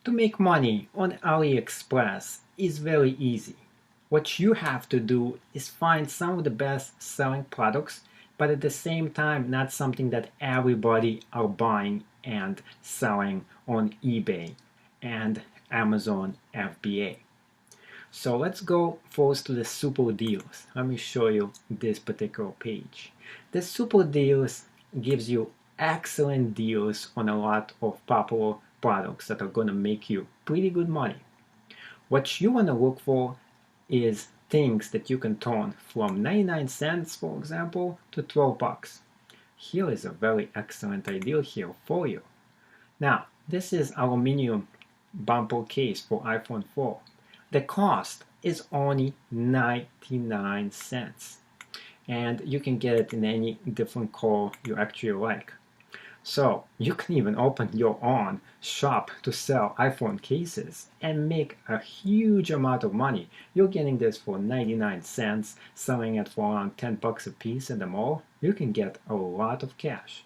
To make money on AliExpress is very easy. What you have to do is find some of the best selling products, but at the same time not something that everybody are buying and selling on eBay and Amazon FBA. So let's go first to the super deals. Let me show you this particular page. The super deals gives you excellent deals on a lot of popular products that are going to make you pretty good money. What you want to look for is things that you can turn from 99 cents, for example, to 12 bucks. Here is a very excellent idea here for you. Now, this is aluminum bumper case for iPhone 4. The cost is only 99 cents. And you can get it in any different color you actually like. So you can even open your own shop to sell iPhone cases and make a huge amount of money. You're getting this for 99 cents, selling it for around 10 bucks a piece at the mall. You can get a lot of cash.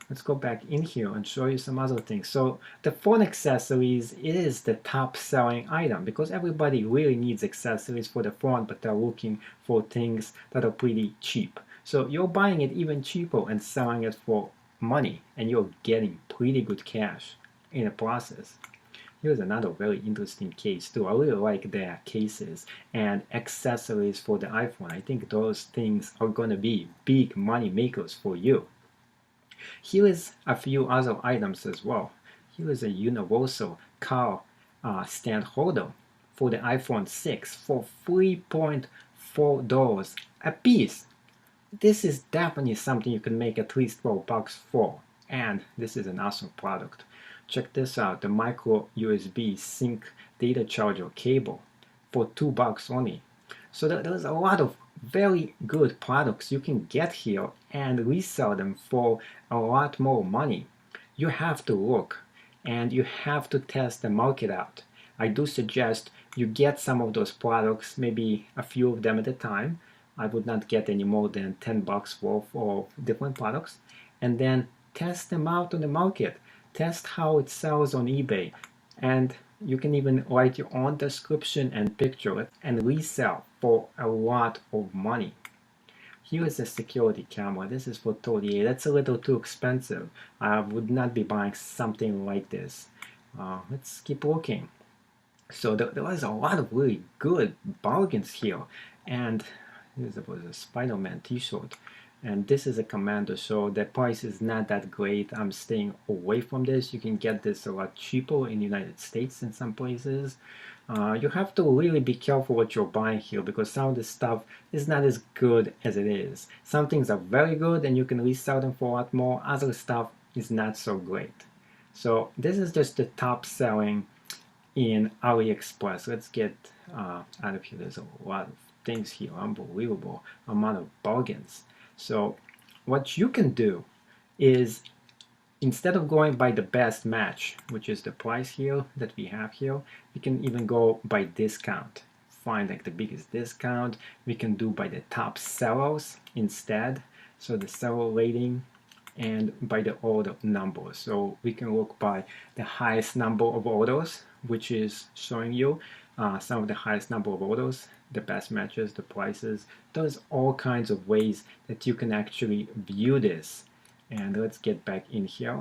Let's go back in here and show you some other things. So the phone accessories is the top selling item because everybody really needs accessories for the phone, but they're looking for things that are pretty cheap. So you're buying it even cheaper and selling it for money, and you're getting pretty good cash in the process. Here's another very interesting case too. I really like their cases and accessories for the iPhone. I think those things are going to be big money makers for you. Here is a few other items as well. Here is a universal car stand holder for the iPhone 6 for $3.4 a piece. This is definitely something you can make at least 12 bucks for, and this is an awesome product. Check this out, the micro USB sync data charger cable for 2 bucks only. So there's a lot of very good products you can get here and resell them for a lot more money. You have to look and you have to test the market out. I do suggest you get some of those products, maybe a few of them at a time. I would not get any more than 10 bucks worth of different products, and then test them out on the market. Test how it sells on eBay, and you can even write your own description and picture it and resell for a lot of money. Here is a security camera. This is for 38. That's a little too expensive. I would not be buying something like this. Let's keep looking. So there was a lot of really good bargains here, and this was a Spider-Man t-shirt, and this is a Commander, so the price is not that great. I'm staying away from this. You can get this a lot cheaper in the United States in some places. You have to really be careful what you're buying here because some of this stuff is not as good as it is. Some things are very good and you can resell them for a lot more. Other stuff is not so great. So this is just the top selling in AliExpress. Let's get out of here. There's a lot of things here, unbelievable amount of bargains. So what you can do is, instead of going by the best match, which is the price here that we have here, we can even go by discount. Find like the biggest discount. We can do by the top sellers instead. So the seller rating and by the order number. So we can look by the highest number of orders, which is showing you some of the highest number of orders, the best matches, the prices. There's all kinds of ways that you can actually view this. And let's get back in here.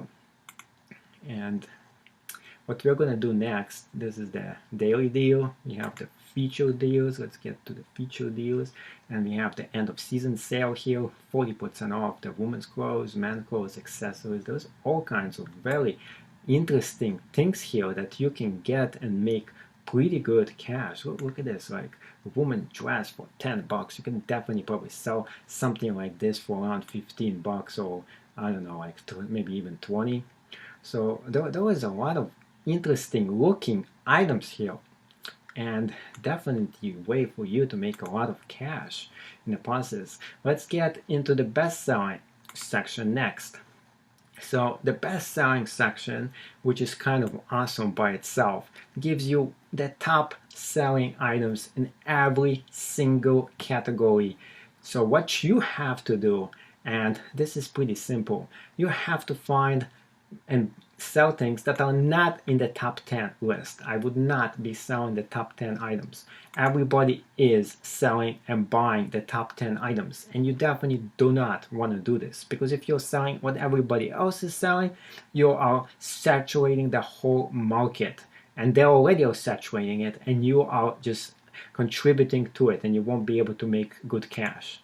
And what we're going to do next, this is the daily deal. We have the feature deals. Let's get to the feature deals. And we have the end of season sale here, 40% off the women's clothes, men's clothes, accessories. There's all kinds of very interesting things here that you can get and make pretty good cash. Look at this, like a woman dress for 10 bucks. You can definitely probably sell something like this for around 15 bucks or I don't know, like maybe even 20. So there was a lot of interesting looking items here, and definitely a way for you to make a lot of cash in the process. Let's get into the best selling section next. So the best selling section, which is kind of awesome by itself, gives you the top selling items in every single category. So what you have to do, and this is pretty simple, you have to find and sell things that are not in the top 10 list. I would not be selling the top 10 items. Everybody is selling and buying the top 10 items, and you definitely do not want to do this, because if you're selling what everybody else is selling, you are saturating the whole market, and they already are saturating it, and you are just contributing to it, and you won't be able to make good cash.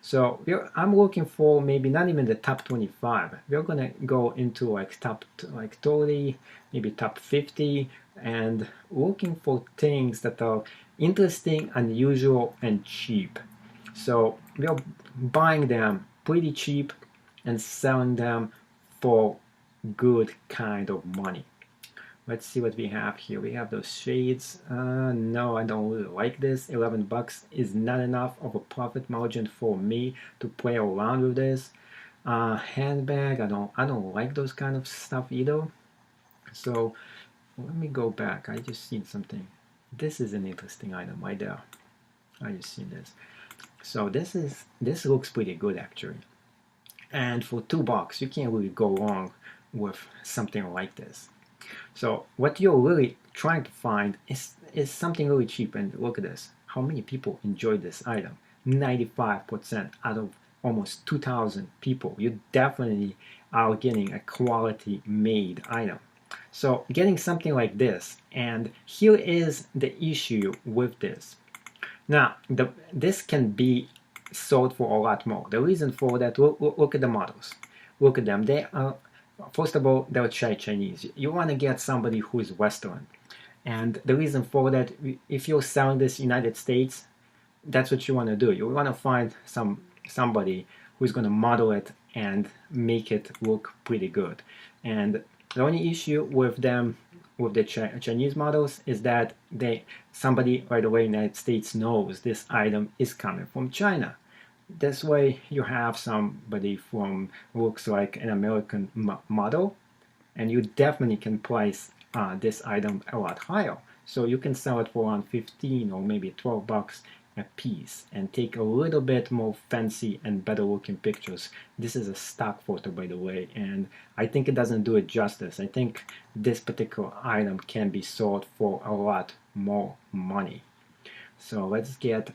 So I'm looking for maybe not even the top 25. We're gonna go into like top 30, maybe top 50, and looking for things that are interesting, unusual, and cheap. So we're buying them pretty cheap and selling them for good kind of money. Let's see what we have here. We have those shades. No, I don't really like this. 11 bucks is not enough of a profit margin for me to play around with this. Handbag, I don't like those kind of stuff either. So let me go back. I just seen something. This is an interesting item right there. I just seen this. So this looks pretty good actually. And for $2, you can't really go wrong with something like this. So what you're really trying to find is something really cheap. And look at this. How many people enjoyed this item? 95% out of almost 2,000 people. You definitely are getting a quality made item. So getting something like this, and here is the issue with this. Now, this can be sold for a lot more. The reason for that, look at the models. Look at them. They are, first of all, they're Chinese. You want to get somebody who is Western. And the reason for that, if you're selling this United States, that's what you want to do. You want to find somebody who's going to model it and make it look pretty good. And the only issue with them, with the Chinese models, is that somebody right away in the United States knows this item is coming from China. This way you have somebody from looks like an American model, and you definitely can price this item a lot higher. So you can sell it for around 15 or maybe 12 bucks a piece and take a little bit more fancy and better looking pictures. This is a stock photo, by the way, and I think it doesn't do it justice. I think this particular item can be sold for a lot more money. So let's get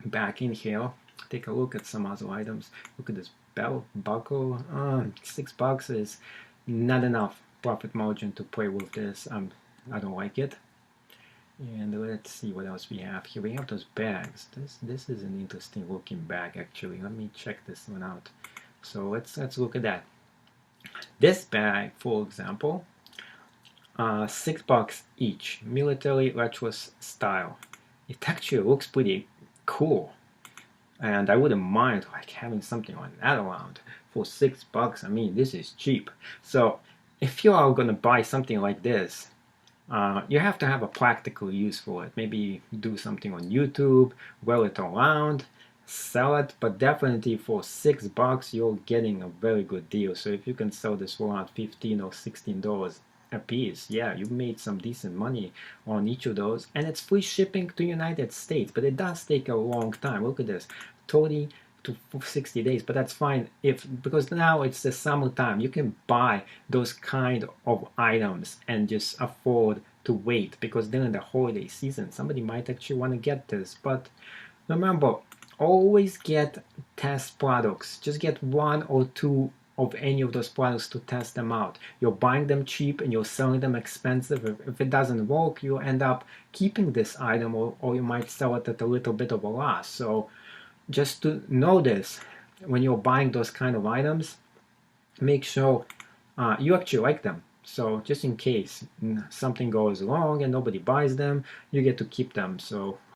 back in here, take a look at some other items. Look at this belt buckle. $6 is not enough profit margin to play with this. I don't like it. And let's see what else we have here. We have those bags. This is an interesting looking bag actually. Let me check this one out. So let's look at that. This bag, for example, $6 each, military retro style. It actually looks pretty cool, and I wouldn't mind like having something like that around for $6. I mean, this is cheap. So if you are gonna buy something like this, you have to have a practical use for it. Maybe do something on YouTube, wear it around, sell it, but definitely for $6 you're getting a very good deal. So if you can sell this for around $15 or $16 a piece, yeah, you made some decent money on each of those, and it's free shipping to United States, but it does take a long time. Look at this, 30 to 60 days, but that's fine because now it's the summertime. You can buy those kind of items and just afford to wait, because during the holiday season somebody might actually want to get this. But remember, always get test products. Just get one or two of any of those products to test them out. You're buying them cheap and you're selling them expensive. If it doesn't work, you end up keeping this item, or you might sell it at a little bit of a loss. So just to know this, when you're buying those kind of items, make sure you actually like them. So just in case something goes wrong and nobody buys them, you get to keep them. So